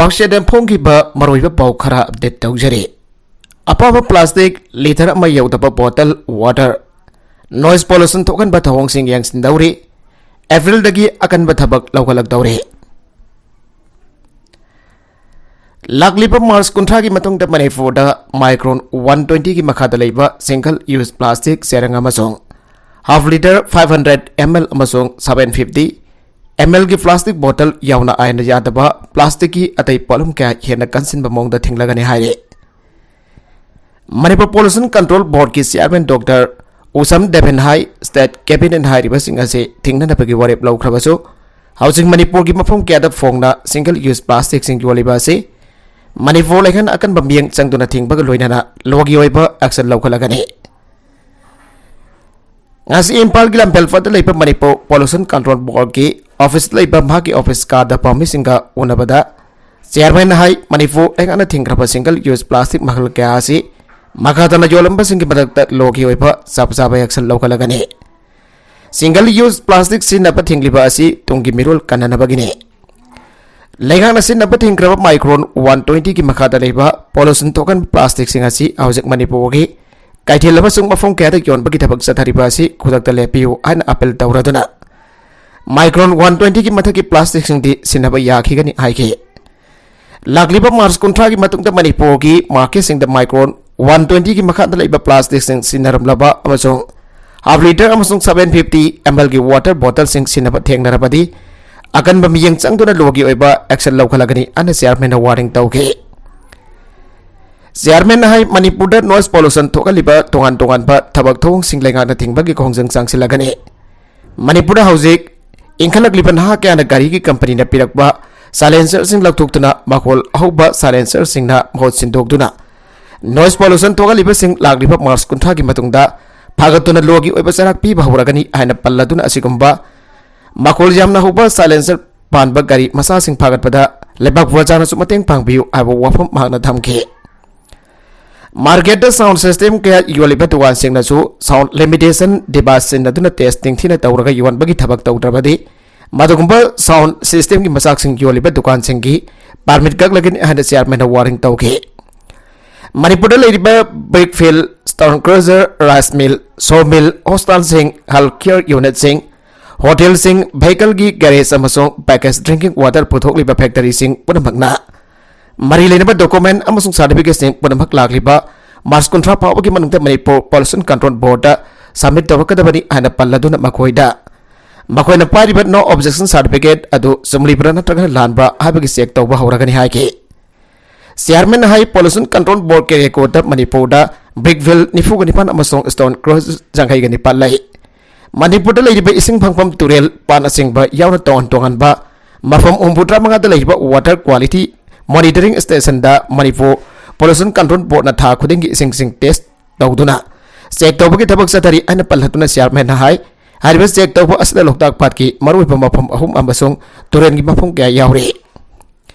ꯋꯥꯛꯁꯦꯗ ꯐꯣꯡꯈꯤꯕ ꯃꯔꯨꯑꯣꯏꯕ ꯄꯥꯎ ꯈꯔ ꯑꯞꯗꯦꯠ ꯇꯧꯖꯔꯤ꯫ ꯑꯄꯥꯕ ꯄ꯭ꯂꯥꯁꯇꯤꯛ ꯂꯤꯇꯔ ꯑꯃ ꯌꯧꯗꯕ ꯕꯣꯇꯜ ꯋꯥꯇꯔ ꯅꯣꯏꯁ ꯄꯣꯂꯨꯁꯟ ꯊꯣꯛꯍꯟꯕ ꯊꯧꯑꯣꯡꯁꯤꯡ ꯌꯦꯡꯁꯤꯟꯗꯧꯔꯤ꯫ ꯑꯦꯄ꯭ꯔꯤꯜꯗꯒꯤ ꯑꯀꯟꯕ ꯊꯕꯛ ꯂꯧꯈꯠꯂꯛꯇꯧꯔꯤ꯫ ꯂꯥꯛꯂꯤꯕ ꯃꯥꯔꯆ 30ꯒꯤ ꯃꯇꯨꯡꯗ ꯃꯅꯤꯄꯨꯔꯗ ꯃꯥꯏꯀ꯭ꯔꯣꯟ 120ꯒꯤ ꯃꯈꯥꯗ ꯂꯩꯕ ꯁꯤꯡꯒꯜ ꯌꯨꯖ ꯄ꯭ꯂꯥꯁꯇꯤꯛ ꯆꯦꯔꯪ ꯑꯃꯁꯨꯡ ꯍꯥꯐ ꯂꯤꯇꯔ 500 ml ꯑꯃꯁꯨꯡ 750 ml ꯒꯤ ꯄ꯭ꯂꯥꯁꯇꯤꯛ ꯕꯣꯇꯜ ꯌꯥꯎꯅ ꯑꯥꯏꯟꯅ ꯌꯥꯗꯕ ꯄ꯭ꯂꯥꯁꯇꯤꯛꯀꯤ ꯑꯇꯩ ꯄꯣꯠꯂꯝ ꯀꯌꯥ ꯍꯦꯟꯅ ꯀꯟꯁꯤꯟꯕ ꯃꯑꯣꯡꯗ ꯊꯤꯡꯂꯒꯅꯤ ꯍꯥꯏꯔꯤ꯫ ꯃꯅꯤꯄꯨꯔ ꯄꯣꯂꯨꯁꯟ ꯀꯟꯇ꯭ꯔꯣꯜ ꯕꯣꯔꯗꯀꯤ ꯆꯤꯌꯔꯃꯦꯟ ꯗꯣꯛꯇꯔ ꯎꯁꯝ ꯗꯦꯕꯦꯟ ꯍꯥꯏ ꯁ꯭ꯇꯦꯠ ꯀꯦꯕꯤꯅꯦꯠ ꯍꯥꯏꯔꯤꯕꯁꯤꯡ ꯑꯁꯤ ꯊꯤꯡꯅꯅꯕꯒꯤ ꯋꯥꯔꯦꯞ ꯂꯧꯈ꯭ꯔꯕꯁꯨ ꯍꯧꯖꯤꯛ ꯃꯅꯤꯄꯨꯔꯒꯤ ꯃꯐꯝ ꯀꯌꯥꯗ ꯐꯣꯡꯅ ꯁꯤꯡꯒꯜ ꯌꯨꯖ ꯄ꯭ꯂꯥꯁꯇꯤꯛꯁꯤꯡ ꯌꯣꯜꯂꯤꯕ ꯑꯁꯤ ꯃꯅꯤꯄꯨꯔ ꯂꯩꯉꯥꯛꯅ ꯑꯀꯟꯕ ꯃꯤꯠꯌꯦꯡ ꯆꯪꯗꯨꯅ ꯊꯤꯡꯕꯒ ꯂꯣꯏꯅꯅ ꯂꯣꯒꯤ ꯑꯣꯏꯕ ꯑꯦꯛꯁꯟ ꯂꯧꯈꯠꯂꯒꯅꯤ꯫ ꯉꯁꯤ ꯏꯝꯐꯥꯜꯒꯤ ꯂꯝꯐꯦꯜꯄꯠꯇ ꯂꯩꯕ ꯃꯅꯤꯄꯨꯔ ꯄꯣꯂꯨꯁꯟ ꯀꯟꯇ꯭ꯔꯣꯜ ꯕꯣꯔꯗꯀꯤ ꯑꯣꯐꯤꯁꯇ ꯂꯩꯕ ꯃꯍꯥꯛꯀꯤ ꯑꯣꯐꯤꯁ ꯀꯥꯗ ꯄꯥꯎꯃꯤꯁꯤꯡꯒ ꯎꯅꯕꯗ ꯆꯤꯌꯔꯃꯦꯟꯅ ꯍꯥꯏ ꯃꯅꯤꯄꯨꯔ ꯂꯩꯉꯥꯛꯅ ꯊꯤꯡꯈ꯭ꯔꯕ ꯁꯤꯡꯒꯜ ꯌꯨꯖ ꯄ꯭ꯂꯥꯁꯇꯤꯛ ꯃꯈꯜ ꯀꯌꯥ ꯑꯁꯤ ꯃꯈꯥ ꯇꯥꯅ ꯌꯣꯜꯂꯝꯕꯁꯤꯡꯒꯤ ꯃꯊꯛꯇ ꯂꯣꯒꯤ ꯑꯣꯏꯕ ꯆꯞ ꯆꯥꯕ ꯑꯦꯛꯁꯟ ꯂꯧꯈꯠꯂꯒꯅꯤ꯫ ꯁꯤꯡꯒꯜ ꯌꯨꯖ ꯄ꯭ꯂꯥꯁꯇꯤꯛ ꯁꯤꯖꯤꯟꯅꯕ ꯊꯤꯡꯂꯤꯕ ꯑꯁꯤ ꯇꯨꯡꯒꯤ ꯃꯤꯔꯣꯜ ꯀꯟꯅꯅꯕꯒꯤꯅꯤ꯫ ꯂꯩꯉꯥꯛꯅ ꯁꯤꯖꯤꯟꯅꯕ ꯊꯤꯡꯈ꯭ꯔꯕ ꯃꯥꯏꯀ꯭ꯔꯣꯟ 120ꯒꯤ ꯃꯈꯥꯗ ꯂꯩꯕ ꯄꯣꯂꯨꯁꯟ ꯊꯣꯛꯍꯟꯕ ꯄ꯭ꯂꯥꯁꯇꯤꯛꯁꯤꯡ ꯑꯁꯤ ꯍꯧꯖꯤꯛ ꯃꯅꯤꯄꯨꯔꯒꯤ ꯀꯩꯊꯦꯜ ꯑꯃꯁꯨꯡ ꯃꯐꯝ ꯀꯌꯥꯗ ꯌꯣꯟꯕꯒꯤ ꯊꯕꯛ ꯆꯠꯊꯔꯤꯕ ꯑꯁꯤ ꯈꯨꯗꯛꯇ ꯂꯦꯞꯄꯤꯌꯨ ꯍꯥꯏꯅ ꯑꯄꯤꯜ ꯇꯧꯔꯗꯨꯅ ꯃꯥꯏꯀ꯭ꯔꯣꯟ 120ꯒꯤ ꯃꯊꯛꯀꯤ ꯄ꯭ꯂꯥꯁꯇꯤꯛꯁꯤꯡꯗꯤ ꯁꯤꯟꯅꯕ ꯌꯥꯈꯤꯒꯅꯤ ꯍꯥꯏꯈꯤ꯫ ꯂꯥꯛꯂꯤꯕ ꯃꯥꯔꯆ 30ꯒꯤ ꯃꯇꯨꯡꯗ ꯃꯅꯤꯄꯨꯔꯒꯤ ꯃꯥꯔꯀꯦꯠꯁꯤꯡꯗ ꯃꯥꯏꯀ꯭ꯔꯣꯟ 120ꯒꯤ ꯃꯈꯥꯗ ꯂꯩꯕ ꯄ꯭ꯂꯥꯁꯇꯤꯛꯁꯤꯡ ꯁꯤꯟꯅꯔꯝꯂꯕ ꯑꯃꯁꯨꯡ ꯍꯥꯐ ꯂꯤꯇꯔ ꯑꯃꯁꯨꯡ 750 ml ꯒꯤ ꯋꯥꯇꯔ ꯕꯣꯇꯜꯁꯤꯡ ꯁꯤꯟꯅꯕ ꯊꯦꯡꯅꯔꯕꯗꯤ ꯑꯀꯟꯕ ꯃꯤꯠꯌꯦꯡ ꯆꯪꯗꯨꯅ ꯂꯣꯒꯤ ꯑꯣꯏꯕ ꯑꯦꯛꯁꯟ ꯂꯧꯈꯠꯂꯒꯅꯤ ꯑꯅ ꯆꯤꯌꯔꯃꯦꯟꯅ ꯋꯥꯔꯅꯤꯡ ꯇꯧꯈꯤ꯫ ꯆꯤꯌꯔꯃꯦꯟꯅ ꯍꯥꯏ ꯃꯅꯤꯄꯨꯔꯗ ꯅꯣꯏꯁ ꯄꯣꯂꯨꯁꯟ ꯊꯣꯛꯍꯜꯂꯤꯕ ꯇꯣꯉꯥꯟ ꯇꯣꯉꯥꯟꯕ ꯊꯕꯛ ꯊꯧꯑꯣꯡꯁꯤꯡ ꯂꯩꯉꯥꯛꯅ ꯊꯤꯡꯕꯒꯤ ꯈꯣꯡꯖꯪ ꯆꯪꯁꯤꯜꯂꯒꯅꯤ꯫ ꯃꯅꯤꯄꯨꯔꯗ ꯍꯧꯖꯤꯛ ꯏꯟꯈꯠꯂꯛꯂꯤꯕ ꯅꯍꯥ ꯀꯌꯥꯅ ꯒꯥꯔꯤꯒꯤ ꯀꯝꯄꯅꯤꯅ ꯄꯤꯔꯛꯄ ꯁꯥꯏꯂꯦꯟꯁꯔꯁꯤꯡ ꯂꯧꯊꯣꯛꯇꯨꯅ ꯃꯈꯣꯜ ꯑꯍꯧꯕ ꯁꯥꯏꯂꯦꯟꯁꯔꯁꯤꯡꯅ ꯃꯍꯨꯠ ꯁꯤꯟꯗꯣꯛꯇꯨꯅ ꯅꯣꯏꯁ ꯄꯣꯂꯨꯁꯟ ꯊꯣꯛꯍꯜꯂꯤꯕꯁꯤꯡ ꯂꯥꯛꯂꯤꯕ ꯃꯥꯔꯆ 30ꯒꯤ ꯃꯇꯨꯡꯗ ꯐꯥꯒꯠꯇꯨꯅ ꯂꯣꯒꯤ ꯑꯣꯏꯕ ꯆꯩꯔꯥꯛ ꯄꯤꯕ ꯍꯧꯔꯒꯅꯤ ꯍꯥꯏꯅ ꯄꯜꯂꯗꯨꯅ ꯑꯁꯤꯒꯨꯝꯕ ꯃꯈꯣꯜ ꯌꯥꯝꯅ ꯍꯧꯕ ꯁꯥꯏꯂꯦꯟꯁꯔ ꯄꯥꯟꯕ ꯒꯥꯔꯤ ꯃꯆꯥꯁꯤꯡ ꯐꯥꯒꯠꯄꯗ ꯂꯩꯕꯥꯛ ꯄ꯭ꯔꯖꯥꯅꯁꯨ ꯃꯇꯦꯡ ꯄꯥꯡꯕꯤꯌꯨ ꯍꯥꯏꯕ ꯋꯥꯐꯝ ꯃꯍꯥꯛꯅ ꯊꯝꯈꯤ꯫ ꯃꯥꯔꯀꯦꯠꯇ ꯁꯥꯎꯟड ꯁꯤꯁꯇꯦꯝ ꯀꯌꯥ ꯌꯣꯜꯂꯤꯕ ꯗꯨꯀꯥꯟꯁꯤꯡꯅꯁꯨ ꯁꯥꯎꯟड ꯂꯤꯃꯤꯇꯦꯁꯟ ꯗꯤꯚꯥꯏꯁ ꯁꯤꯟꯅꯗꯨꯅ ꯇꯦꯁꯇꯤꯡ ꯊꯤꯅ ꯇꯧꯔꯒ ꯌꯣꯟꯕꯒꯤ ꯊꯕꯛ ꯇꯧꯗ꯭ꯔꯕꯗꯤ ꯃꯗꯨꯒꯨꯝꯕ ꯁꯥꯎꯟड ꯁꯤꯁꯇꯦꯝꯒꯤ ꯃꯆꯥꯛꯁꯤꯡ ꯌꯣꯜꯂꯤꯕ ꯗꯨꯀꯥꯟꯁꯤꯡꯒꯤ ꯄꯥꯔꯃꯤꯠ ꯀꯛꯂꯒꯅꯤ ꯍꯥꯏꯅ ꯆꯤꯌꯔꯃꯦꯟꯅ ꯋꯥꯔꯅꯤꯡ ꯇꯧꯈꯤ꯫ ꯃꯅꯤꯄꯨꯔꯗ ꯂꯩꯔꯤꯕ brick field, stone crusher, rice mill, saw mill, ꯍꯣꯁꯄꯤꯇꯥꯜꯁꯤꯡ, ꯍꯦꯜꯊ ꯀꯦꯌꯔ ꯌꯨꯅꯤꯠꯁꯤꯡ, ꯍꯣꯇꯦꯜꯁꯤꯡ, ꯚꯦꯍꯤꯀꯜꯒꯤ ꯒꯦꯔꯦꯖ ꯑꯃꯁꯨꯡ ꯄꯦꯀꯦꯖ ꯗ꯭ꯔꯤꯡꯀꯤꯡ ꯋꯥꯇꯔ ꯄꯨꯊꯣꯛꯂꯤꯕ ꯐꯦꯛꯇꯔꯤꯁꯤꯡ ꯄꯨꯝꯅꯃꯛꯅ ꯃꯔꯤ ꯂꯩꯅꯕ ꯗꯣꯀꯨꯃꯦꯟ ꯑꯃꯁꯨꯡ ꯁꯥꯔꯇꯤꯐꯤꯀꯦꯠꯁꯤꯡ ꯄꯨꯝꯅꯃꯛ ꯂꯥꯛꯂꯤꯕ ꯃꯥꯔꯆ 30 ꯐꯥꯎꯕꯒꯤ ꯃꯅꯨꯡꯗ ꯃꯅꯤꯄꯨꯔ ꯄꯣꯂꯨꯁꯟ ꯀꯟꯇ꯭ꯔꯣꯜ ꯕꯣꯔꯗꯇ ꯁꯕꯃꯤꯠ ꯇꯧꯔꯛꯀꯗꯕꯅꯤ ꯍꯥꯏꯅ ꯄꯜꯂꯗꯨꯅ ꯃꯈꯣꯏꯅ ꯄꯥꯏꯔꯤꯕ ꯅꯣ ꯑꯣꯕꯖꯦꯛꯁꯟ ꯁꯥꯔꯇꯤꯐꯤꯀꯦꯠ ꯑꯗꯨ ꯆꯨꯝꯂꯤꯕ꯭ꯔꯥ ꯅꯠꯇ꯭ꯔꯒ ꯂꯥꯟꯕ꯭ꯔꯥ ꯍꯥꯏꯕꯒꯤ ꯆꯦꯛ ꯇꯧꯕ ꯍꯧꯔꯒꯅꯤ ꯍꯥꯏꯈꯤ꯫ ꯆꯤꯌꯔꯃꯦꯟꯅ ꯍꯥꯏ ꯄꯣꯂꯨꯁꯟ ꯀꯟꯇ꯭ꯔꯣꯜ ꯕꯣꯔꯗꯀꯤ ꯔꯦꯀꯣꯔꯗꯇ ꯃꯅꯤꯄꯨꯔꯗ ꯕ꯭ꯔꯤꯛꯚꯤꯜ 94 ꯑꯃꯁꯨꯡ ꯁ꯭ꯇꯣꯟ ꯀ꯭ꯔꯁ 59 ꯂꯩ꯫ ꯃꯅꯤꯄꯨꯔꯗ ꯂꯩꯔꯤꯕ ꯏꯁꯤꯡ ꯐꯪꯐꯝ ꯇꯨꯔꯦꯜ ꯄꯥꯠꯅꯆꯤꯡꯕ ꯌꯥꯎꯅ ꯇꯣꯉꯥꯟ ꯇꯣꯉꯥꯟꯕ ꯃꯐꯝ 35ꯗ ꯂꯩꯔꯤꯕ ꯋꯥꯇꯔ ꯀ꯭ꯋꯥꯂꯤꯇꯤ ꯃꯣꯅꯤꯇꯔꯤꯡ ꯁ꯭ꯇꯦꯁꯟꯗ ꯃꯅꯤꯄꯨꯔ ꯄꯣꯂꯨꯁꯟ ꯀꯟꯇ꯭ꯔꯣꯜ ꯕꯣꯔꯗꯅ ꯊꯥ ꯈꯨꯗꯤꯡꯒꯤ ꯏꯁꯤꯡꯁꯤꯡ ꯇꯦꯁꯠ ꯇꯧꯗꯨꯅ ꯆꯦꯛ ꯇꯧꯕꯒꯤ ꯊꯕꯛ ꯆꯠꯊꯔꯤ ꯍꯥꯏꯅ ꯄꯜꯂꯗꯨꯅ ꯆꯤꯌꯔꯃꯦꯟꯅ ꯍꯥꯏ ꯍꯥꯏꯔꯤꯕ ꯆꯦꯛ ꯇꯧꯕ ꯑꯁꯤꯗ ꯂꯣꯛꯇꯥꯛ ꯄꯥꯠꯀꯤ ꯃꯔꯨꯑꯣꯏꯕ ꯃꯐꯝ 3 ꯑꯃꯁꯨꯡ ꯇꯨꯔꯦꯜꯒꯤ ꯃꯐꯝ ꯀꯌꯥ ꯌꯥꯎꯔꯤ꯫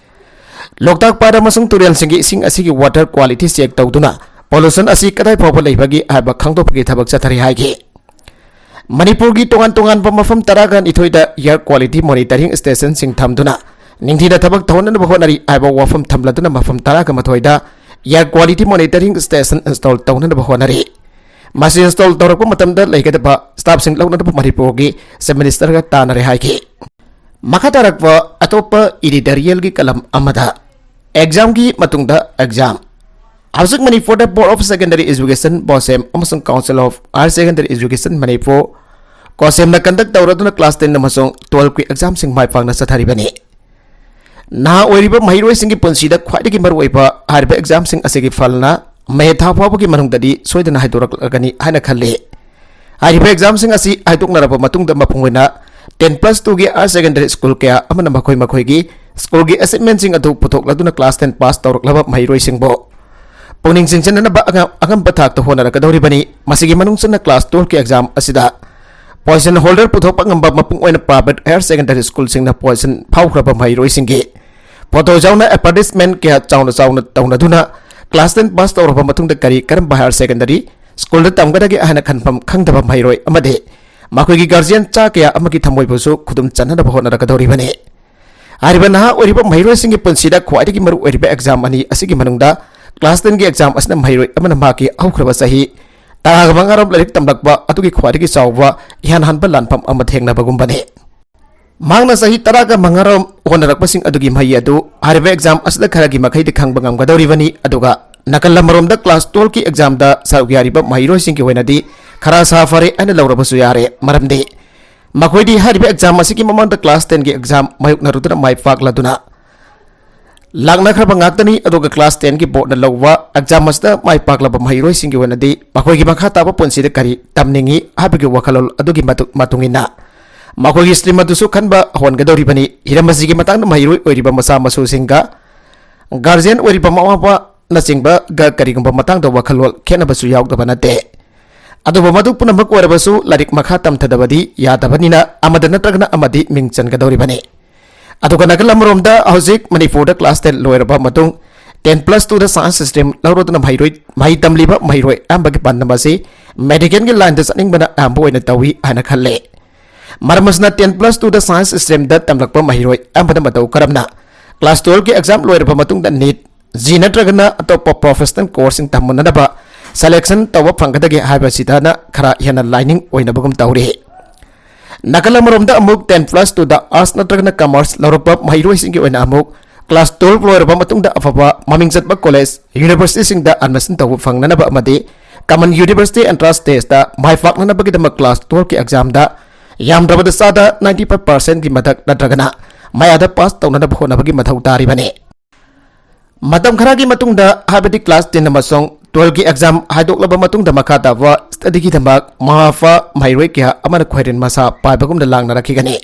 ꯂꯣꯛꯇꯥꯛ ꯄꯥꯠ ꯑꯃꯁꯨꯡ ꯇꯨꯔꯦꯜꯁꯤꯡꯒꯤ ꯏꯁꯤꯡ ꯑꯁꯤꯒꯤ ꯋꯥꯇꯔ ꯀ꯭ꯋꯥꯂꯤꯇꯤ ꯆꯦꯛ ꯇꯧꯗꯨꯅ ꯄꯣꯂꯨꯁꯟ ꯑꯁꯤ ꯀꯗꯥꯏ ꯐꯥꯎꯕ ꯂꯩꯕꯒꯦ ꯍꯥꯏꯕ ꯈꯪꯗꯣꯛꯄꯒꯤ ꯊꯕꯛ ꯆꯠꯊꯔꯤ ꯍꯥꯏꯈꯤ꯫ ꯃꯅꯤꯄꯨꯔꯒꯤ ꯇꯣꯉꯥꯟ ꯇꯣꯉꯥꯟꯕ ꯃꯐꯝ 12ꯗ ꯏꯌꯔ ꯀ꯭ꯋꯥꯂꯤꯇꯤ ꯃꯣꯅꯤꯇꯔꯤꯡ ꯁ꯭ꯇꯦꯁꯟꯁꯤꯡ ꯊꯝꯗꯨꯅ ꯅꯤꯡꯊꯤꯅ ꯊꯕꯛ ꯇꯧꯍꯟꯅꯕ ꯍꯣꯠꯅꯔꯤ ꯍꯥꯏꯕ ꯋꯥꯐꯝ ꯊꯝꯂꯗꯨꯅ ꯃꯐꯝ 12ꯗ air quality monitoring station install ꯇꯧꯅꯅꯕ ꯍꯣꯠꯅꯔꯤ꯫ ꯃꯁꯤ ꯏꯟꯁꯇꯣꯜ ꯇꯧꯔꯛꯄ ꯃꯇꯝꯗ ꯂꯩꯒꯗꯕ ꯁ꯭ꯇꯥꯐꯁꯤꯡ ꯂꯧꯅꯅꯕ ꯃꯅꯤꯄꯨꯔꯒꯤ ꯆꯤꯐ ꯃꯤꯅꯤꯁꯇꯔꯒ ꯇꯥꯟꯅꯔꯦ ꯍꯥꯏꯈꯤ꯫ ꯃꯈꯥ ꯇꯥꯔꯛꯄ ꯑꯇꯣꯞꯄ ꯏꯗꯤꯇꯣꯔꯤꯌꯦꯜꯒꯤ ꯀꯂꯝ ꯑꯃꯗ ꯑꯦꯛꯖꯥꯝꯒꯤ ꯃꯇꯨꯡꯗ ꯑꯦꯛꯖꯥꯝ ꯍꯧꯖꯤꯛ ꯃꯅꯤꯄꯨꯔꯗ board of secondary education BOSEM ꯑꯃꯁꯨꯡ council of higher secondary education Manipur ꯀꯣꯁꯦꯝꯅ ꯀꯟꯗꯛ ꯇꯧꯔꯗꯨꯅ ꯀ꯭ꯂꯥꯁ 10 ꯑꯃꯁꯨꯡ 12ꯒꯤ ꯑꯦꯛꯖꯥꯝꯁꯤꯡ ꯃꯥꯏ ꯄꯥꯛꯅ ꯆꯠꯊꯔꯤꯕꯅꯤ꯫ ꯅꯍꯥ ꯑꯣꯏꯔꯤꯕ ꯃꯍꯩꯔꯣꯏꯁꯤꯡꯒꯤ ꯄꯨꯟꯁꯤꯗ ꯈ꯭ꯋꯥꯏꯗꯒꯤ ꯃꯔꯨꯑꯣꯏꯕ ꯍꯥꯏꯔꯤꯕ ꯑꯦꯛꯖꯥꯝꯁꯤꯡ ꯑꯁꯤꯒꯤ ꯐꯜꯅ ꯃꯦ ꯊꯥ ꯐꯥꯎꯕꯒꯤ ꯃꯅꯨꯡꯗꯗꯤ ꯁꯣꯏꯗꯅ ꯍꯥꯏꯗꯣꯔꯛꯂꯒꯅꯤ ꯍꯥꯏꯅ ꯈꯜꯂꯤ꯫ ꯍꯥꯏꯔꯤꯕ ꯑꯦꯛꯖꯥꯝꯁꯤꯡ ꯑꯁꯤ ꯍꯥꯏꯗꯣꯛꯅꯔꯕ ꯃꯇꯨꯡꯗ ꯃꯄꯨꯡ ꯑꯣꯏꯅ 10+2ꯒꯤ ꯍꯥꯌꯔ ꯁꯦꯀꯦꯟꯗꯔꯤ ꯁ꯭ꯀꯨꯜ ꯀꯌꯥ ꯑꯃꯅ ꯃꯈꯣꯏꯒꯤ ꯁ꯭ꯀꯨꯜꯒꯤ ꯑꯦꯆꯤꯞꯃꯦꯟꯠꯁꯤꯡ ꯑꯗꯨ ꯄꯨꯊꯣꯛꯂꯗꯨꯅ ꯀ꯭ꯂꯥꯁ 10 ꯄꯥꯁ ꯇꯧꯔꯛꯂꯕ ꯃꯍꯩꯔꯣꯏꯁꯤꯡꯕꯨ ꯄꯨꯛꯅꯤꯡ ꯆꯤꯡꯁꯤꯟꯅꯕ ꯑꯉꯝꯕ ꯊꯥꯛꯇ ꯍꯣꯠꯅꯔꯛꯀꯗꯧꯔꯤꯕꯅꯤ꯫ ꯃꯁꯤꯒꯤ ꯃꯅꯨꯡꯆꯟꯅ ꯀ꯭ꯂꯥꯁ 12ꯒꯤ ꯑꯦꯛꯖꯥꯝ ꯑꯁꯤꯗ ꯄꯣꯖꯤꯁꯟ ꯍꯣꯜꯗꯔ ꯄꯨꯊꯣꯛꯄ ꯉꯝꯕ ꯃꯄꯨꯡ ꯑꯣꯏꯅ ꯄ꯭ꯔꯥꯏꯚꯦꯠ ꯍꯥꯌꯔ ꯁꯦꯀꯦꯟꯗꯔꯤ ꯁ꯭ꯀꯨꯜꯁꯤꯡꯅ ꯄꯣꯖꯤꯁꯟ ꯐꯥꯎꯈ꯭ꯔꯕ ꯃꯍꯩꯔꯣꯏꯁꯤꯡꯒꯤ ꯐꯣꯇꯣ ꯌꯥꯎꯅ ꯑꯦꯗꯚꯔꯇꯤꯁꯃꯦꯟꯠ ꯀꯌꯥ ꯆꯥꯎꯅ ꯇꯧꯅꯗꯨꯅ ꯀ꯭ꯂꯥꯁ 10 ꯄꯥꯁ ꯇꯧꯔꯕ ꯃꯇꯨꯡꯗ ꯀꯔꯝꯕ ꯍꯥꯌꯔ ꯁꯦꯀꯦꯟꯗꯔꯤ ꯁ꯭ꯀꯨꯜꯗ ꯇꯝꯒꯗꯒꯦ ꯍꯥꯏꯅ ꯈꯟꯐꯝ ꯈꯪꯗꯕ ꯃꯍꯩꯔꯣꯏ ꯑꯃꯗꯤ ꯃꯈꯣꯏꯒꯤ ꯒꯥꯔꯖꯤꯌꯟ ꯆꯥ ꯀꯌꯥ ꯑꯃꯒꯤ ꯊꯃꯣꯏꯕꯨꯁꯨ ꯈꯨꯗꯨꯝ ꯆꯟꯅꯅꯕ ꯍꯣꯠꯅꯔꯛꯀꯗꯧꯔꯤꯕꯅꯤ꯫ हरिबा नहा ओरिबा महिरोय सिंह पुंसीदा ख्वाइदगी मरु ओरिबा एग्जाम अनि असिगी मनुंगदा क्लास 10 की एग्जाम असना महिरोय अमना माकी हौख्रबा सही तागा मंगारम लाइक तमलकबा अतुगी ख्वाइदगी चावबा इहान हानबा लानफम अमा थेंगनाबगुंबने मांगना सही तरागा मंगारम होनरकपसिंग अदुगी मही अदु Hariba exam असदा खरगी मखैदि खंगबा ngamgadoribani aduga nakal lamromda class 12 की एग्जाम दा साउगियारिबा महिरोय सिंह की होइनादि खरा साफरे अने लौरबसु यारे मरमदे मखोइदि हरिबा एग्जाम असिगी ममंदा क्लास 10 की एग्जाम मायुकनरुदना माइ फाकलादुना लांगनाखरबा ngaktani aduga class 10 की बोर्ड न लौवा एग्जाम असदा माइ फाकलाबा महिरोय सिंह की होइनादि मखोइगी मखा ताबा पुंसिदे करी तमनिंगी हाबिगी वखलोल अदुगी मतुंगिना मखोइगी स्ट्रीम अदुसु खनबा होनगदौरिबनी हिरमसिगी मतंग महिरोय ओइरिबा मसा मसु सिंगा गार्जियन ओइरिबा मामापा नचिंबा गा करिगुंबा मतंग वखलोल खेनबसु यावदबा नते अदुबा मदु पुनमक ओइरबसु लारिक मखा तमथदबदी यादबनिना अमद नत्रगना अमदी मिंगचनगदौरिबनी अदुगा नगलमरोमदा हौजिक मणिपुरदा क्लास 10 लोइरबा मतुंग 10+2 दा साइंस सिस्टम लौरोदना महिरोय महि तमलिबा महिरोय अम्बगी पन्नबसी मेडिकल की लाइन दा सनिंगबना अम्बो ओइना तवी हाना खल्ले मरमसना 10+2 दा साइंस सिस्टम दा तमलकपा महिरोय अम्बदा मतौ करमना क्लास 12 की एग्जाम लोइरबा मतुंग दा नीट जी नत्रगना अतोप प्रोफेशनल कोर्सिंग तमननबा सेलेक्शन तव फंगदगे हाइबसिदाना खरा हेना लाइनिंग ओइनबगुम तौरे नकलमरोमदा अमुक 10+2 दा आर्ट्स नत्रगना कॉमर्स लौरबा महिरोय सिंगी ओइना अमुक क्लास 12 लोइरबा मतुंग दा अफबा ममिंग चतबा कॉलेज यूनिवर्सिटी सिंग दा एडमिशन तव फंगननबा अमदि कॉमन यूनिवर्सिटी एंट्रेंस टेस्ट दा माइ फाकननबगिदमा क्लास 12 की एग्जाम दा यामद्रबदा सादा 95% की मदक नत्रगना मायादा पास तौननबा होनबगी मथौ तारिबने मतम खरागी मतुंगदा हाबदी क्लास 10 अमसोंग 12 की एग्जाम हाइदोकलबा मतुंगदा मखादावा स्टडी की धमक महाफा महिरोय क्या अमन ख्वैरिन मसा पाइबगुमदा लांगना रखिगने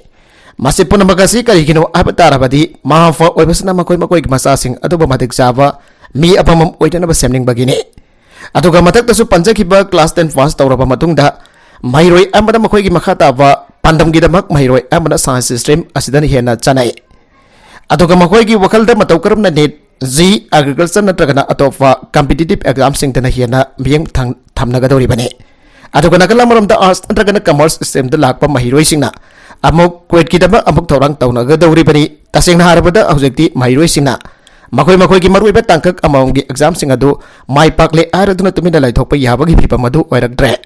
मसे पुनमगसी करिगिनो आबताराबदी महाफा ओइबसना मकोय मकोय मसासिंग अदुबा मदिक जावा मी अपमम ओइदनबा सेमनिंगबगिने अदुगा मतकतसु पंजखिबा क्लास 10 पास तौरबा मतुंगदा महिरोय अमदा मकोयगी मखातावा पांडमगी दमक महिरोय अमदा साइंस स्ट्रीम असिदन हेना चनाई अदुगा मकोयगी वखलदा मतौ करमना नेट जी एग्रीकल्चर नत्रगना अतोफा कॉम्पिटिटिव एग्जाम सिंगदना हेना मियंग थमनगदौरिबने अदुगा नकलमरमदा आर्ट्स नत्रगना कॉमर्स स्ट्रीम दा लाकपा महिरोय सिंगना अमुक क्वेट की दमा अमुक थौरांग तौनगदौरिबनी तसेंगना हारबदा हौजेक्ति महिरोय सिंगना मखोय मखोयगी मरुइबा तांकक अमाउंगी एग्जाम सिंग अदु माइ पाकले आरदुना तुमिना लाइथोकपा याबगी फिबम अदु ओइरक्ट्रे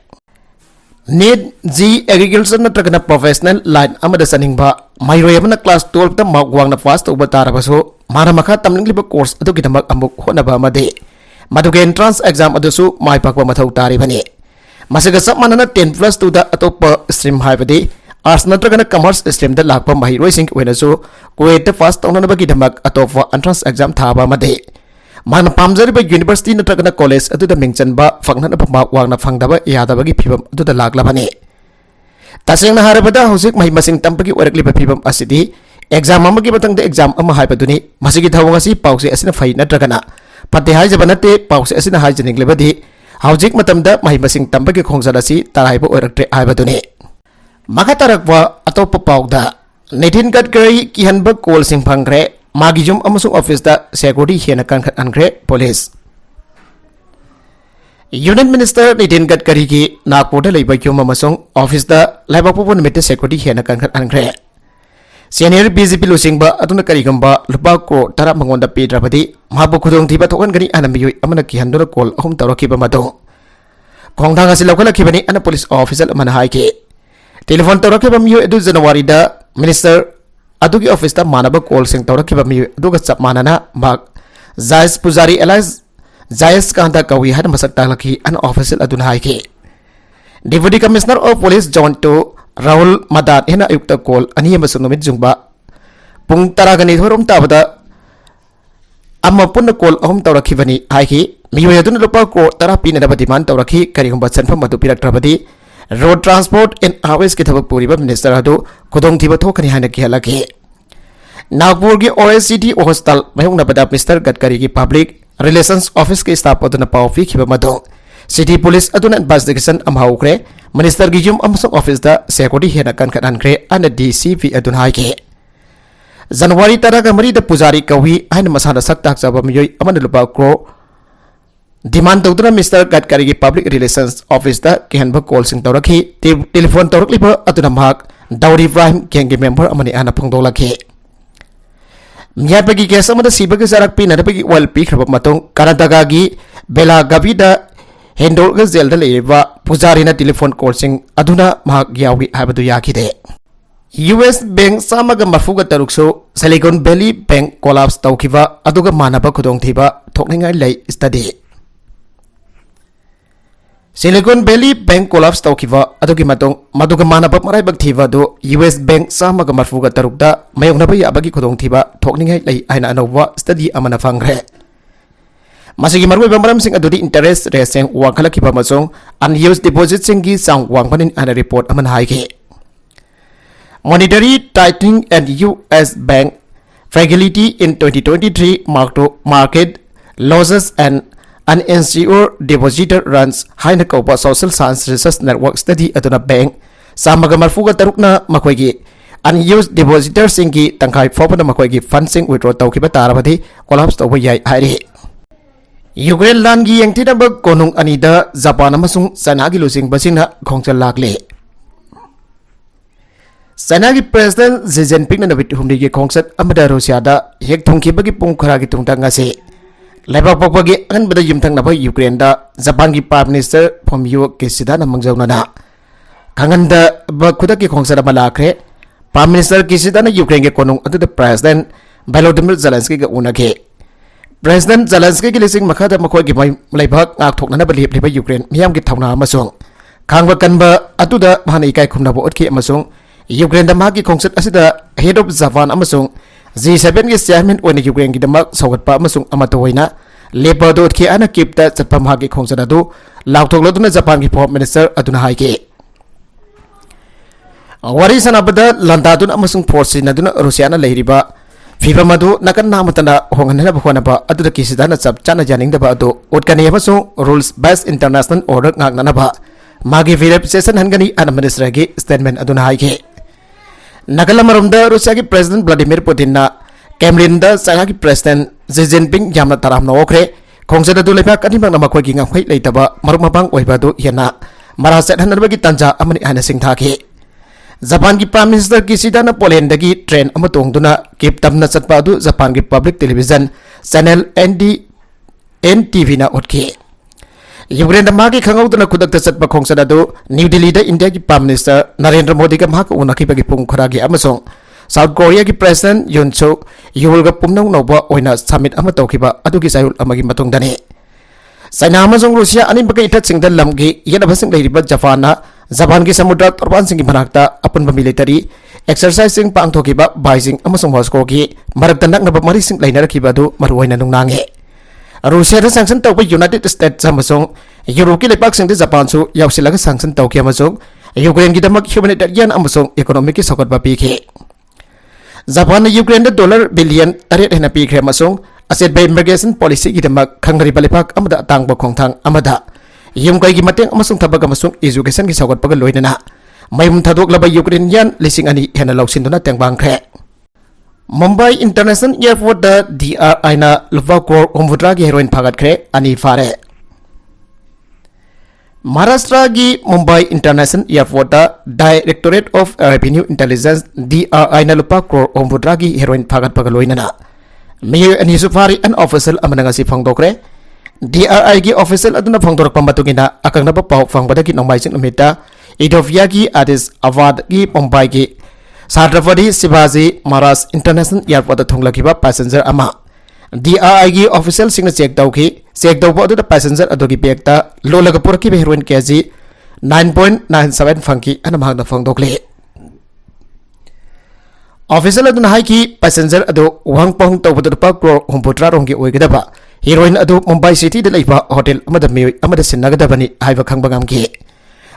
नेट जी एग्रीकल्चर नत्रगना प्रोफेशनल लाइन अमदा सनिंगबा महिरोय अमना क्लास 12 दा मार्क वांगना पास तौबा तारबसो माना मखा तमनिंगलिबा कोर्स अदुगिदमक अमुक होनबा अमदे मदुगे एंट्रेंस एग्जाम अदुसु माइ पाकबा मथौ तारिबने मसगा सब मानना 10+2 दा अतोप स्ट्रीम हाइबदि आर्ट्स नत्रगना कॉमर्स स्ट्रीम दा लाकपा महिरोय सिंग ओइनसु क्वेट पास तौननबगिदमक अतोप एंट्रेंस एग्जाम थाबा अमदे मान पामजरिबा यूनिवर्सिटी नत्रगना कॉलेज अदुदा मिंगचनबा फंगनबा मार्क वांगना फंगदबा यादबगी फिबम अदुदा लाकलबने तसेंगना हारबदा हौजिक महि मसिंग तंपगी ओरकलिबा फिबम असिदि एग्जाम अमगी मतंगदा एग्जाम अमा हाइबदुनी मसिगी थवंग असि पाउसे असिना फै नत्रगना फते हाइजबा नते पाउसे असिना हाइजनिंगलेबदि हौजिक मतमदा महि मसिंग तंपगी खोंगजल असि तराइबा ओरक्ट्रे हाइबदुनी मखा तरकवा अतोप पाउदा नितिन गडकरी की हनबा कॉल सिंग फंगरे मागी जुम अमसु ऑफिस दा सिक्योरिटी हेना कनखत अनग्रे police union minister Nitin Gadkari की नागपुर लेबा युम अमसुंग ऑफिस दा लाइबापोपन मिट सिक्योरिटी हेना कनखत अनग्रे सीनियर बीजेपी लुसिंगबा अदुना करिगंबा लुपा को तरा मंगोंदा पेद्रबदी माबु खुदोंग थिबा थोगनगनी अनमियोय अमना की हंदुना कॉल अहुम तौरखिबा मदो खोंगथांग असि लौखलखिबनी अन पुलिस ऑफिसर अमना हाइके टेलीफोन तौरखिबा मियोय अदु जनवरी दा मिनिस्टर अदुगी ऑफिस दा मानबा कॉल सिंग तौरखिबा मियोय अदुगा चप मानना माग जायस पुजारी एलाइज जायस कांदा कवी हन मसक तालखि अन ऑफिसर अदुना हाइके deputy commissioner of police zone two Rahul Madan हेना अयुक्त कॉल अनी नुमित जुंबा पुंग तरागनी थोरम ताबदा अम्मा पुन्न कॉल अहुम तौरखिबनी हाइकी मियोय अदुना लुपा को तरा पीनदबा डिमांड तौरखि करिगुंबा सनफम अदु पिरक्ट्रबदी रोड ट्रांसपोर्ट एंड हाईवेज की थबक पुरीबा मिनिस्टर अदु खुदोंग थिबा थोखनी हाना किहलखि नागपुर की ओएससीटी हॉस्टल मयोंगनबदा मिस्टर गडकरी की पब्लिक रिलेशंस ऑफिस के स्टाफ अदुना पाव पिखिबा मदो सिटी पुलिस अदुना इन्वेस्टिगेशन अमहाउख्रे मिनिस्टर की युम अमसोंग ऑफिस दा सिक्योरिटी हेना कनखनानख्रे अन डीसीपी अदुना हाइके जनवरी 13 दा पुजारी कवी हाइन मसाना सक ताकजबा मियोय अमन लुपा क्रो डिमांड तौदुना मिस्टर गडकरी की पब्लिक रिलेशंस ऑफिस दा केहनबा कॉल सिंग तौरखि टेलीफोन तौरकलिबा अदुना माक दाउरी इब्राहिम गैंग की मेंबर अमनि आना फोंदोलखि ꯃꯤꯌꯥꯠꯄꯒꯤ ꯀꯦꯁ ꯑꯃꯗ ꯁꯤꯕꯒꯤ ꯆꯥꯔꯛ ꯄꯤꯅꯅꯕꯒꯤ ꯋꯥꯜ ꯄꯤꯈ꯭ꯔꯕ ꯃꯇꯨꯡ ꯀꯔꯅꯥꯇꯀꯥꯒꯤ ꯕꯦꯂꯥꯒꯥꯚꯤꯗ ꯍꯦꯟꯗꯣꯛꯂꯒ ꯖꯦꯜꯗ ꯂꯩꯔꯤꯕ ꯄꯨꯖꯥꯔꯤꯅ ꯇꯦꯂꯤꯐꯣꯟ ꯀꯣꯜꯁꯤꯡ ꯑꯗꯨꯅ ꯃꯍꯥꯛ ꯌꯥꯎꯏ ꯍꯥꯏꯕꯗꯨ ꯌꯥꯈꯤꯗꯦ꯫ US Bank 136ꯁꯨ Silicon Valley Bank collapse ꯇꯧꯈꯤꯕ ꯑꯗꯨꯒ ꯃꯥꯟꯅꯕ ꯈꯨꯗꯣꯡꯊꯤꯕ ꯊꯣꯛꯅꯤꯡꯉꯥꯏ ꯂꯩ study. Silicon Valley Bank collapse ꯇꯧꯈꯤꯕ ꯑꯗꯨꯒꯤ ꯃꯇꯨꯡ ꯃꯗꯨꯒ ꯃꯥꯟꯅꯕ ꯃꯔꯥꯏꯕꯛ ꯊꯤꯕ ꯑꯗꯨ US Bank 136ꯗ ꯃꯥꯌꯣꯛꯅꯕ ꯌꯥꯕꯒꯤ ꯈꯨꯗꯣꯡꯊꯤꯕ ꯊꯣꯛꯅꯤꯡꯉꯥꯏ ꯂꯩ ꯍꯥꯏꯅ ꯑꯅꯧꯕ ꯁ꯭ꯇꯗꯤ ꯑꯃꯅ ꯐꯪꯈ꯭ꯔꯦ꯫ ꯃꯁꯤꯒꯤ ꯃꯔꯨꯑꯣꯏꯕ ꯃꯔꯝꯁꯤꯡ ꯑꯗꯨꯗꯤ ꯏꯟꯇꯔꯦꯁ ꯔꯦꯠꯁꯤꯡ ꯋꯥꯡꯈꯠꯂꯛꯈꯤꯕ ꯑꯃꯁꯨꯡ ꯑꯟꯌꯨꯁ ꯗꯤꯄꯣꯖꯤꯠꯁꯤꯡꯒꯤ ꯆꯥꯡ ꯋꯥꯡꯕꯅꯤ ꯍꯥꯏꯅ ꯔꯤꯄꯣꯔꯠ ꯑꯃꯅ ꯍꯥꯏꯈꯤ꯫ Monetary tightening and US Bank fragility in 2023 market losses and uninsured depositor runs haina kaupa social science research network study aduna bank 136na makoigi unused depositor singi tangkai fopana makoigi fund sing withdraw tawkiba tarabadi collapse tawba yai hairi. Ukraine lan gi yengtina ba konung anida Japan amasung China gi losing basina khongchal lakle. China gi president Xi Jinping na nabit humdi gi khongsat amada Russia da hek thungkibagi pung khara gi tungta ngase Lebak pokpagi anbada yumthang na ba Ukraine da Japan gi prime minister Fumio Kishida na mangjauna na kanganda ba khuda gi khongsat ba lakre prime minister Kishida na Ukraine gi konung adu president Volodymyr Zelensky ga unake President Zelensky gi lising makhada makhoi gi mai leibak ngak thokna na ba lep leba Ukraine miyam gi thawna amasung khangba kanba adu da bhana ikai khumna bo otki amasung Ukraine da magi khongsat asida head of Japan amasung G7 gi chairman oina Ukraine gi damak sawatpa amasung amato hoina lepa dot ki ana kipta chatpa magi khongsat adu lauthok loduna Japan gi foreign minister aduna haike wari sanabada landadun amasung force naduna Russia na leiriba fiba madu nakan namatana honganena bkhona ba adu ki sidana chap chana janing da ba adu otkani amasung rules based international order ngakna ba magi verification hangani an minister gi statement aduna haike Nagalamarumda Russia ki President Vladimir Putin na Kremlin da China ki President Xi Jinping yamna taram na okre khongsada du lepa kanimang na makhoi gi ngamkhai leitaba marumabang oiba du yana maraset hanarba gi tanja amani ana singtha ki Japan ki Prime Minister Kishida na Poland dagi train ama tongduna kip tamna chatpa du Japan ki public television channel NTV na otki Ukraine da magi khangawduna khudakta chatpa khongsada du New Delhi da India ki Prime Minister Narendra Modi ka mahak unaki bagi pung khoragi amasong South Korea ki President Yoon Suk Yeol ga pumnau noba oina summit ama tawkiba adugi sayul amagi matungdani China amasong Russia ani bagai ithat singda lamgi yana basing leiriba Japan na Japan ki samudra torban singi manakta apunba military exercise sing pangthokiba Beijing amasong Moscow ki marakta naknaba mari sing lainarakiba du maruwaina nungnange Russia da sanction tawpa United States amasong Europe ki lepak sing Japan su yausilaga sanction tawki amasong Ukraine ki damak humanitarian amasong economic ki sokot ba pikhe Japan na Ukraine da dollar billion taret hena pikhe amasong asset by immigration policy ki damak khangnari balepak amada tangba khongthang amada yumkai ki mateng amasong thabak amasong education ki sokot paga loinana mayum thadok laba Ukrainian lising ani hena lausinduna tengbangkhe Mumbai International Airport da DRI na lupa crore umvudra gi heroin phagat kre ani fare Maharashtra gi Mumbai International Airport da Directorate of Revenue Intelligence DRI na lupa crore umvudra gi heroin phagat pagaloina na Mayor ani sufari an official amana ngasi phangdokre DRI gi official aduna phangdorak pamatugina akang na paw phangbada gi nongmai sing umita Idovia gi Addis Ababa gi Mumbai gi Chhatrapati Shivaji Maharaj International Airport da thonglakiba passenger ama DRI gi official singna check tawki check tawba adu da passenger adogi bag ta lolaga puraki heroin kg 9.97 phangki anamhang na phangdokle official adu na haiki passenger adu wangpong tawba da pa crore humputra rongi oigedaba heroin adu Mumbai city da leiba hotel amada mi amada sinnagadabani haiba khangbangam ki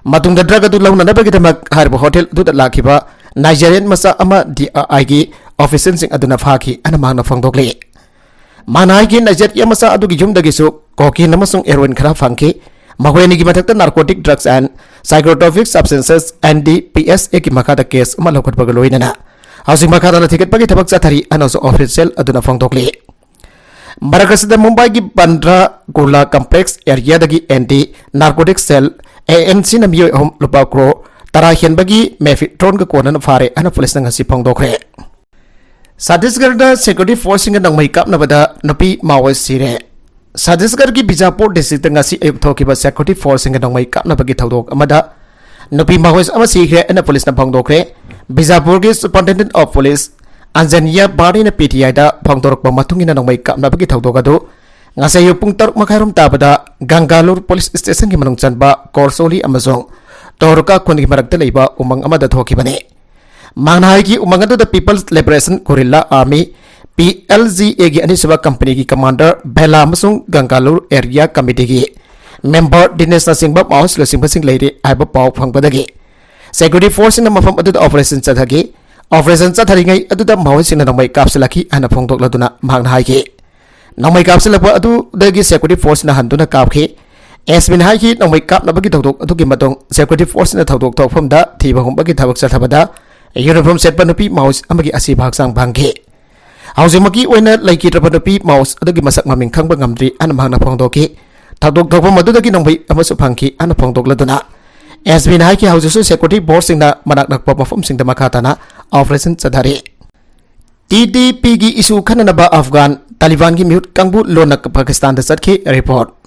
matungda drug adu launa nabagi damak harba hotel adu da lakiba Nigerian masa ama DRI gi official sing aduna phaki anamang na phangdokle manai gi Nigeria masa adu gi jumda gi su koki namasung heroin khara phangki mahoini gi mathakta narcotic drugs and psychotropic substances NDPS ki makada case ma lokot bagaloina na housing makada na ticket pagi thabak chathari anoso official aduna phangdokle Marakasida Mumbai gi Bandra Kurla complex area dagi anti narcotic cell ANC na miyo hom lupa crore Tara hian bagi mefitron ka konan fare ana police nga si phangdokre Chhattisgarhda security force singa nangmai kapnabada nupi Maoist sire. Chhattisgarh ki Bijapur district ngasi ayuk thokiba security force singa nangmai kapnabagi thodok amada nupi Maoist ama sikre ana police na phangdokre. Bijapur ki superintendent of police Anjanya Bari na PTI da phangdorokba matungina nangmai kapnabagi thodok adu ngasay pung taruk makairum tabada Gangalur police station ki manung chanba Korsoli amazong Toruka kungi maragta leiba umang amada thokibane. Mangnahai ki umang adu the People's Liberation Guerrilla Army PLGA ki anisaba company ki commander Bela Masung Gangalur area committee ki member Dinesh Singh Maos Singh Singh Leire aiba pau phangbadagi security force na mafam adu operation chathagi operation chatharingai adu da Maos sing na nangmai kapsalaki ana phongdok laduna mangnahai ki nangmai kapsalapa adu dagi security force na handuna kapki Esmin hai ki nangmai kapnabagi thodok adu ki matong security force na thodok thokpham da thiba humbagi thabak chathabada uniform set panupi Maos amagi asi bhaksang bangke haujimaki oina laiki trapanupi Maos adagi masak maming khangba ngamdri anamhangna phongdoki thadok thokpa madudagi nangbai amasu phangki ana phongdok laduna SB hai ki haujusu security board singna manak nakpa mafum singda makatana operation chadhari TTP gi isu khananaba Afghan Taliban gi mute kangbu lonak Pakistan da satki report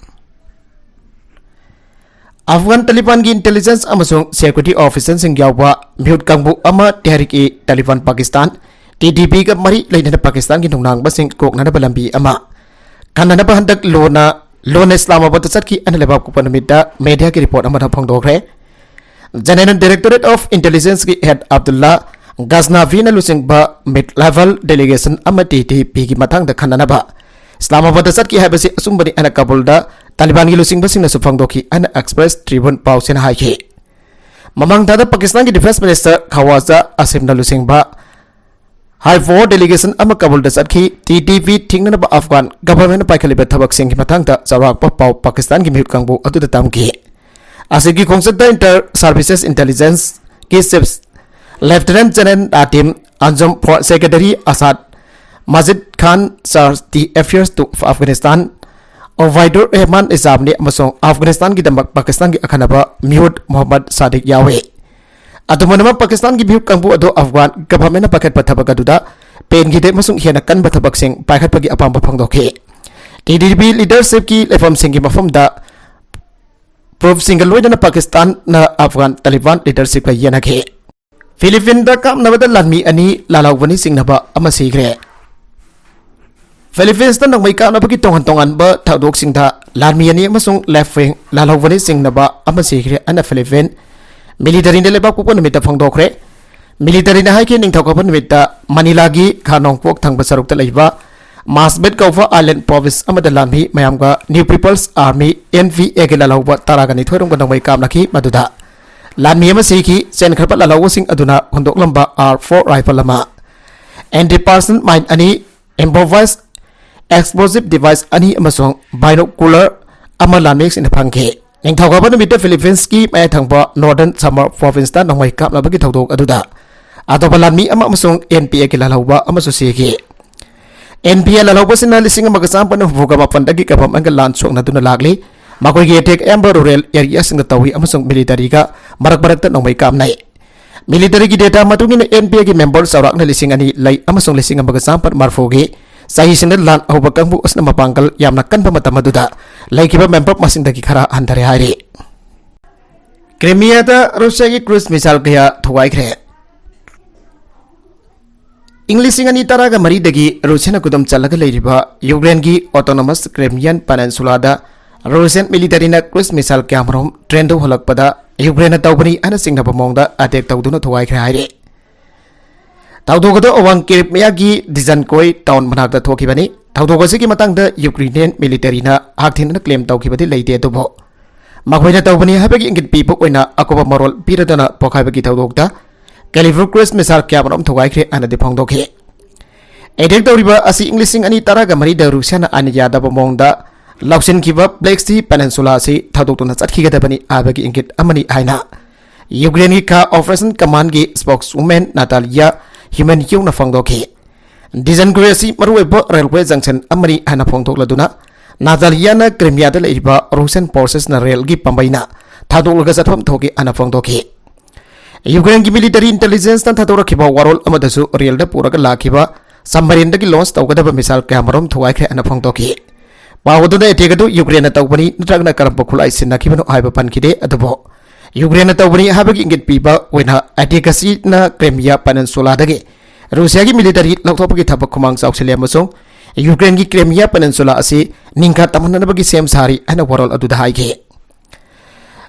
Afghan Taliban ki intelligence amasung security officers sing yawa mute kangbu ama Tehrik Taliban Pakistan TTP ka mari lainana Pakistan ki nungnang basing kokna na balambi ama kanana ba handak lona Islamabad satki analebab ku panamida media ki report ama phangdokre General Directorate of Intelligence ki head Abdullah Ghaznavi na lusing ba mid level delegation ama TTP ki matang da kanana ba Islamabad satki habasi asumbani ana Kabul da Taliban ki lusing basing na sufangdoki ana Express Tribune pau sen hai ki mamang da Pakistan ki Defense Minister Khawaja Asim na lusing ba High War delegation ama Kabul da satki TTP thingna ba Afghan government paikaliba thabak sing ki matang da jawab pa pau Pakistan ki mute kangbu adu da tamki asigi khongsak da Inter Services Intelligence ki chief Lieutenant General Atim Anjum Secretary Asad Majid Khan charged the affairs to Afghanistan Ovaidur Rahman Izamni amasong Afghanistan ki damak Pakistan ki akhanaba Mihud Muhammad Sadiq yawe adumanama Pakistan ki bihuk kangbu ado Afghan government na paket pathabak aduda pen gi de masung hiana kan bathabak sing pakhat pagi apam phangdokhe TDP leadership ki lefam sing ki mafam da proof single loida na Pakistan na Afghan Taliban leadership ka yana khe Philippines da kam nabada lanmi ani lalawani sing naba ama sigre Philippines na nangmai kam nabagi tongan ba thadok sing da lanmi ani amasung left wing lalawani sing naba ama sigre ana Philippines military na lebak pupon namita phangdokre military na haiki ning thokapon namita Manila gi Khanongpok thangba saruk ta leiba Masbet Kaufa Island province amada lamhi mayamga New People's Army NVA ge lalawba taragani thoirong nangmai kam nakhi maduda lanmi ama siki sen kharpa lalawsing aduna hondok lamba R4 rifle lama anti-person mine ani improvised explosive device ani amasong binocular ama lanmix in phangke ning thawga namita Philippines ki may thangba Northern Samar province ta nangmai kap labagi thawdok aduda atopa lanmi ama amasong NPA ki lalawba amaso siki NPA lalawba sina lising magasam pan huga mapandagi kapam ang lan sok na duna lagli makoi gi attack amber rural area sing tawi amasong military ka marak ta nangmai kam nai military ki data matungin NPA ki member sawrak na lising ani lai amasong lising magasam pan marfogi sahi sinal lan ahoba kangbu usna mapangkal yamna kan pamata maduda laikiba member masing dagi khara handare haire Crimea da Russia ki cruise missile kaya thuwai khre English ani taraga mari dagi Russia na kudum chalaga leiriba Ukraine ki autonomous Crimean peninsula da Russian military na cruise missile kyamrom trend holakpada Ukraine na tawbani ana singna pamongda attack tawduna thuwai khre haire Tawdogado awang Crimea gi Dizankoi town manakda thokibani tawdogosi ki matangda Ukrainian military na haktin na claim tawkibadi leite tubo makhoina tawbani habagi ingit pipok oina akoba marol piradana pokhaibagi tawdogda California cruise missile kyamrom thogai khre ana diphongdokhe edek tawriba asi Englishing ani taraga mari da Russia na ani yada bomongda Lausen kiba Black Sea Peninsula si thadokuna chatkhigadabani abagi ingit amani haina Ukraine ka Operation Command gi spokeswoman Natalia Human Q na phangdokhe Dijan Gresi maruweba railway junction amari hana phongthok laduna Natalia na Crimea da leiba Russian forces na rail gi pambaina thadokga sathom thoki ana phongdokhe Ukraine ki military intelligence na thadora khiba warol amadasu rail da puraga lakhiba submarine dagi launch tawgadaba missile kaya marom thuwaikre ana phongtoki pawduna etegadu Ukraine tawbani natragna karamba khulai sinakibano haiba pankide adubo Ukraine tawbani habagi ingit piba wena adikasi na Crimea Peninsula dagi Russia gi military lautopagi thabak khumang chawsile amasung Ukraine gi Crimea Peninsula asi ningka tamananabagi sem sari ana warol aduda haige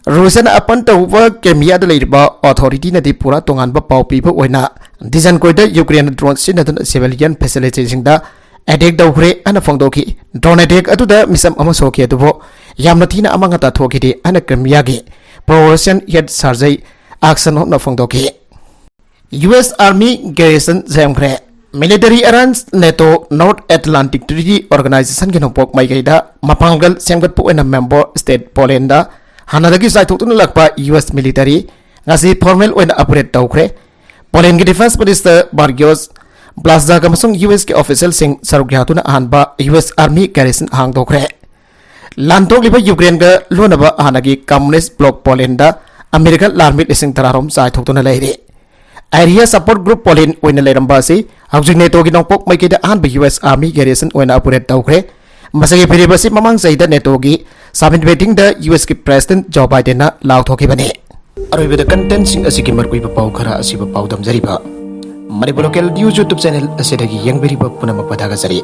Russia na apan tawba Crimea da leiriba authority na di pura tonganba pau piba wena dijan koida Ukraine drone sinadun civilian facilities da attack dawhre ana phongdoki drone attack aduda misam ama soki adubo yamna thina amanga ta thokide ana Crimea gi pro-Russian yet sarjai action hona phongdoki US Army garrison zamgre military arrange NATO North Atlantic Treaty Organization gi nopok mai gaida mapangal semgat pu ena member state Poland da hanadagi saithotun lakpa US military ngasi formal wen operate tawkhre Poland gi defense minister Bargios Blazak amasung US ki official sing sarughyatuna ahanba US Army garrison hang dokre lantok liba Ukraine ga lonaba ahanagi communist bloc Poland da American army lising tararom saithotuna leire area support group Poland oina leramba si haujing NATO gi nongpok mai kida ahanba US Army garrison oina operate tawkhre masagi piribasi mamang saida NATO gi submit waiting the US ki president Joe Biden na law thoki bane aroibeda content sing asiki markui pau khara asiba pau damjariba Manipur local news YouTube channel asidagi yang beriba punama padaga sari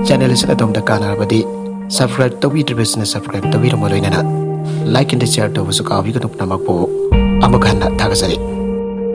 channel is atom da kana badi subscribe tawi business subscribe tawi romoloina like and share to suka wi kanuk namak po amakan thaga sari